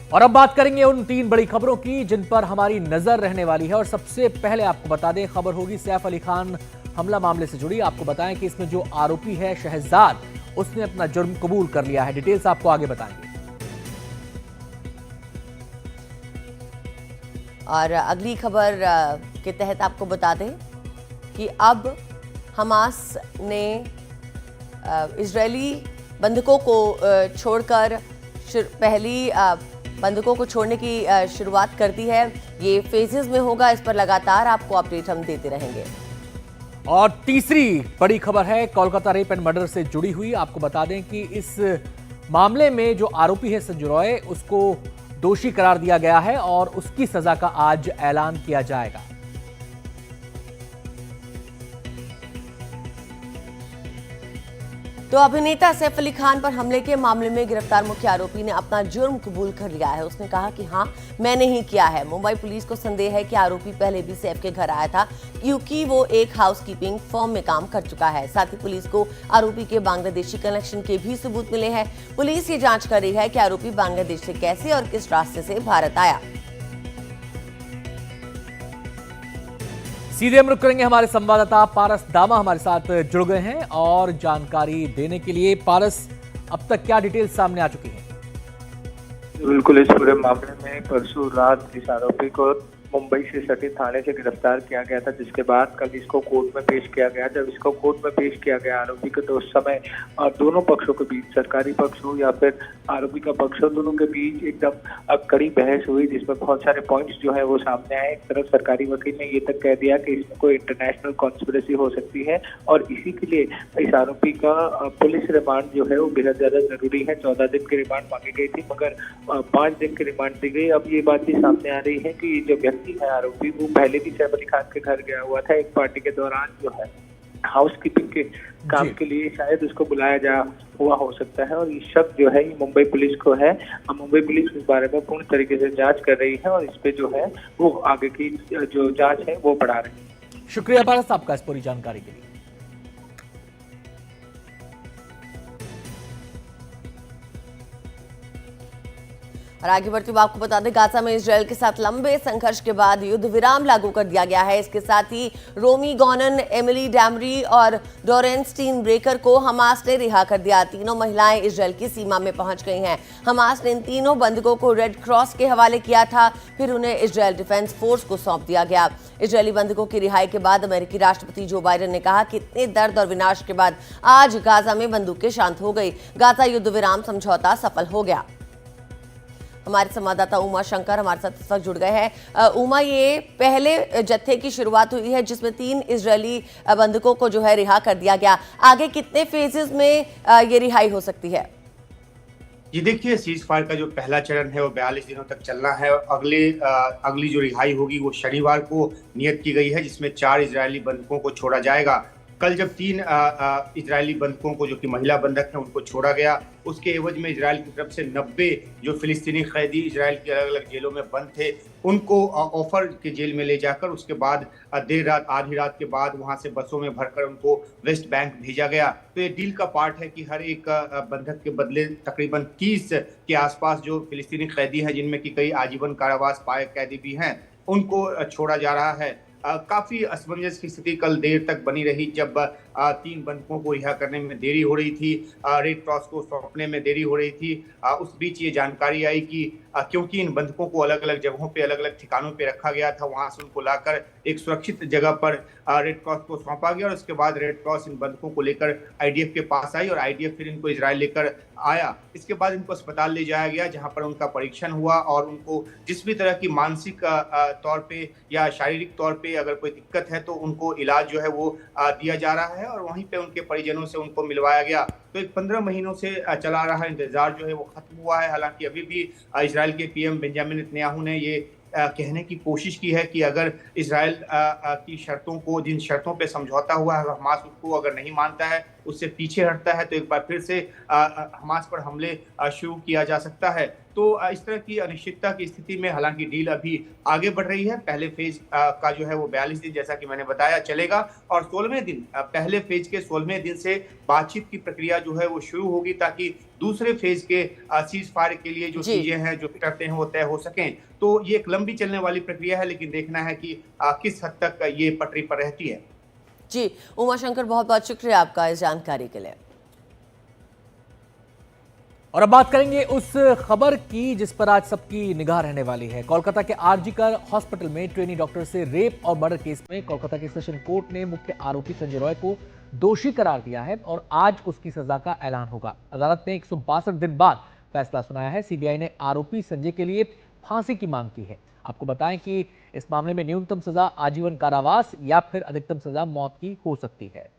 और अब बात करेंगे उन 3 बड़ी खबरों की जिन पर हमारी नजर रहने वाली है। और सबसे पहले आपको बता दें, खबर होगी सैफ अली खान हमला मामले से जुड़ी। आपको बताएं कि इसमें जो आरोपी है शहजाद, उसने अपना जुर्म कबूल कर लिया है। डिटेल्स आपको आगे बताएंगे। और अगली खबर के तहत आपको बता दें कि अब हमास ने इजरायली बंधकों को छोड़कर पहली बंधकों को छोड़ने की शुरुआत कर दी है। ये फेजेस में होगा, इस पर लगातार आपको अपडेट हम देते रहेंगे। और तीसरी बड़ी खबर है कोलकाता रेप एंड मर्डर से जुड़ी हुई। आपको बता दें कि इस मामले में जो आरोपी है संजय रॉय, उसको दोषी करार दिया गया है और उसकी सजा का आज ऐलान किया जाएगा। तो अभिनेता सैफ अली खान पर हमले के मामले में गिरफ्तार मुख्य आरोपी ने अपना जुर्म कबूल कर लिया है। उसने कहा कि हाँ, मैंने ही किया है। मुंबई पुलिस को संदेह है कि आरोपी पहले भी सैफ के घर आया था, क्योंकि वो एक हाउसकीपिंग फर्म में काम कर चुका है। साथ ही पुलिस को आरोपी के बांग्लादेशी कनेक्शन के भी सबूत मिले हैं। पुलिस ये जांच कर रही है कि आरोपी बांग्लादेश से कैसे और किस रास्ते से भारत आया। सीधे हम रुक करेंगे, हमारे संवाददाता पारस दामा हमारे साथ जुड़ गए हैं और जानकारी देने के लिए। पारस, अब तक क्या डिटेल्स सामने आ चुकी हैं? बिल्कुल, इस पूरे मामले में परसों रात इस आरोपी को मुंबई से सटे थाने से गिरफ्तार किया गया था, जिसके बाद कल इसको कोर्ट में पेश किया गया। जब इसको कोर्ट में पेश किया गया आरोपी को, तो उस समय दोनों पक्षों के बीच, सरकारी पक्ष हो या फिर आरोपी का पक्ष हो, दोनों के बीच एकदम कड़ी बहस हुई, जिसमें बहुत सारे पॉइंट्स जो है वो सामने आए। एक तरफ सरकारी वकील ने ये तक कह दिया कि इसमें कोई इंटरनेशनल कॉन्स्पिरेसी हो सकती है और इसी के लिए इस आरोपी का पुलिस रिमांड जो है वो बेहद ज्यादा जरूरी है। 14 दिन की रिमांड मांगी गई थी, मगर 5 दिन की रिमांड दी गई। अब ये बात भी सामने आ रही है कि जो व्यक्ति है आरोपी, वो पहले भी सैफ अली खान के घर गया हुआ था। एक पार्टी के दौरान जो है हाउसकीपिंग के काम के लिए शायद उसको बुलाया जा हुआ हो सकता है और ये शक जो है ये मुंबई पुलिस को है। मुंबई पुलिस इस बारे में पूर्ण तरीके से जांच कर रही है और इस पे जो है वो आगे की जो जांच है वो बढ़ा रही है। शुक्रिया पारस आपका इस पूरी जानकारी के लिए। और आगे बढ़ते हुए आपको बता दें, गाजा में इजरायल के साथ लंबे संघर्ष के बाद युद्ध विराम लागू कर दिया गया है। इसके साथ ही रोमी गॉनन, एमिली डैमरी और डोरेन स्टीन ब्रेकर को हमास ने रिहा कर दिया। तीनों महिलाएं इजरायल की सीमा में पहुंच गई हैं। हमास ने इन तीनों बंधकों को रेड क्रॉस के हवाले किया था, फिर उन्हें इजरायल डिफेंस फोर्स को सौंप दिया गया। इजरायली बंधकों की रिहाई के बाद अमेरिकी राष्ट्रपति जो बाइडेन ने कहा कि इतने दर्द और विनाश के बाद आज गाजा में बंदूकें शांत हो गई। गाजा युद्ध विराम समझौता सफल हो गया। हमारे संवाददाता उमा शंकर हमारे साथ इस वक्त जुड़ गए हैं। उमा, ये पहले जत्थे की शुरुआत हुई है जिसमें 3 इजरायली बंधकों को जो है रिहा कर दिया गया। आगे कितने फेजेस में ये रिहाई हो सकती है? जी देखिए, सीज फायर का जो पहला चरण है वो 42 दिनों तक चलना है। अगली जो रिहाई होगी वो शनिवार को नियत की गई है, जिसमें 4 इजरायली बंधकों को छोड़ा जाएगा। कल जब 3 इजरायली बंधकों को, जो कि महिला बंधक हैं, उनको छोड़ा गया, उसके एवज में इजरायल की तरफ से 90 जो फिलिस्तीनी कैदी इजरायल की अलग अलग जेलों में बंद थे, उनको ऑफर के जेल में ले जाकर उसके बाद देर रात, आधी रात के बाद वहां से बसों में भरकर उनको वेस्ट बैंक भेजा गया। तो ये डील का पार्ट है कि हर एक बंधक के बदले तकरीबन 30 के आसपास जो फिलिस्तीनी कैदी हैं, जिनमें कि कई आजीवन कारावास पाए कैदी भी हैं, उनको छोड़ा जा रहा है। काफी असमंजस की स्थिति कल देर तक बनी रही, जब 3 बंधकों को रिहा करने में देरी हो रही थी, रेड क्रॉस को सौंपने में देरी हो रही थी। उस बीच ये जानकारी आई कि क्योंकि इन बंधकों को अलग अलग जगहों पे, अलग अलग ठिकानों पे रखा गया था, वहां से उनको लाकर एक सुरक्षित जगह पर रेड क्रॉस को सौंपा गया और उसके बाद रेड क्रॉस इन बंधकों को लेकर आईडीएफ के पास आई और आईडीएफ फिर इनको इजरायल लेकर आया। इसके बाद इनको अस्पताल ले जाया गया, जहां पर उनका परीक्षण हुआ और उनको जिस भी तरह की मानसिक तौर पे या शारीरिक तौर पे अगर कोई दिक्कत है तो उनको इलाज जो है वो दिया जा रहा है और वहीं पे उनके परिजनों से उनको मिलवाया गया। तो एक 15 महीनों से चला रहा इंतजार जो है वो खत्म हुआ है। हालांकि अभी भी इजरायल के पीएम बेंजामिन नेतन्याहू ने ये कहने की कोशिश की है कि अगर इजरायल की शर्तों को, जिन शर्तों पे समझौता हुआ है, हमास उसको अगर नहीं मानता है उससे पीछे हटता है तो एक बार फिर से हमास पर हमले शुरू किया जा सकता है। तो इस तरह की अनिश्चितता की स्थिति में हालांकि डील अभी आगे बढ़ रही है। पहले फेज का जो है वो 42 दिन जैसा कि मैंने बताया चलेगा और 16वें दिन पहले फेज के 16वें दिन से बातचीत की प्रक्रिया जो है वो शुरू होगी ताकि दूसरे फेज के सीज फायर के लिए जो चीजें हैं जो शर्तें हैं वो तय हो सकें। तो ये एक लंबी चलने वाली प्रक्रिया है, लेकिन देखना है कि किस हद तक ये पटरी पर रहती है। जी उमाशंकर, बहुत बहुत शुक्रिया आपका इस जानकारी के लिए। और अब बात करेंगे उस खबर की जिस पर आज सबकी निगाह रहने वाली है। कोलकाता के आरजी-कर हॉस्पिटल में ट्रेनी डॉक्टर से रेप और मर्डर केस में कोलकाता के सेशन कोर्ट ने मुख्य आरोपी संजय रॉय को दोषी करार दिया है और आज उसकी सजा का ऐलान होगा। अदालत ने 162 दिन बाद फैसला सुनाया है। सीबीआई ने आरोपी संजय के लिए फांसी की मांग की है। आपको बताएं कि इस मामले में न्यूनतम सजा आजीवन कारावास या फिर अधिकतम सजा मौत की हो सकती है।